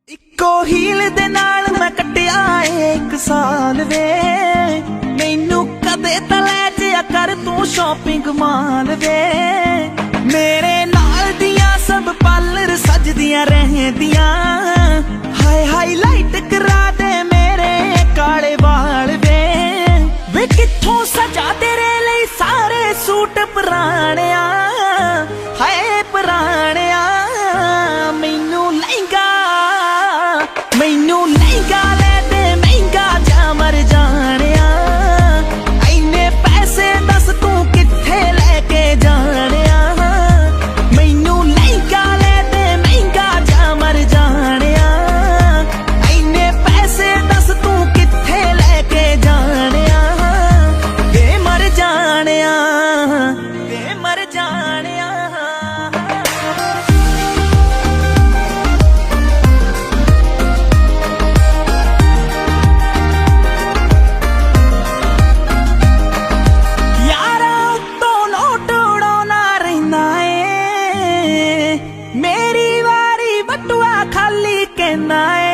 ਇੱਕੋ ਹੀਲ ਦੇ ਨਾਲ ਮੈਂ ਕੱਟਿਆ ਏ 1 ਸਾਲ ਵੇ। ਮੈਨੂੰ ਕਦੇ ਤਾਂ ਲੈ ਜਿਆ ਕਰ ਤੂੰ ਸ਼ਾਪਿੰਗ ਮਾਲ ਵੇ। ਮੇਰੇ ਨਾਲ ਦੀਆਂ ਸਭ ਪਾਰਲਰ ਸਜਦੀਆਂ ਰਹਿੰਦੀਆਂ। ਹਾਏ ਹਾਈਲਾਈਟ ਕਰਾ ਦੇ ਮੇਰੇ ਕਾਲੇ ਵਾਲ ਵੇ। ਵੇ ਕਿੱਥੋਂ ਸਜਾ ਤੇਰੇ ਲਈ ਸਾਰੇ ਸੂਟ ਪੁਰਾਣਿਆ। ਹਾਏ ਪੁਰਾਣਿਆ ਮੈਨੂੰ ਲਹਿੰਗਾ ਲੈ ਦੇ ਮਹਿੰਗਾ ਜਾ ਮਰ ਜਾਣਿਆ। ਐਨੇ ਪੈਸੇ ਦੱਸ ਤੂੰ ਕਿੱਥੇ ਲੈ ਕੇ ਜਾਣਿਆ। ਮੈਨੂੰ ਲਹਿੰਗਾ ਲੈ ਦੇ ਮਹਿੰਗਾ ਜਾ ਮਰ ਜਾਣਿਆ। ਐਨੇ ਪੈਸੇ ਦੱਸ ਤੂੰ ਕਿੱਥੇ ਲੈ ਕੇ ਜਾਣਿਆ। ਵੇ ਮਰ ਜਾਣਿਆ ਵੇ ਮਰ ਜਾਣਿਆ। ਮੇਰੀ ਵਾਰੀ ਬਟੂਆ ਖਾਲੀ ਕਹਿਣਾ ਏ।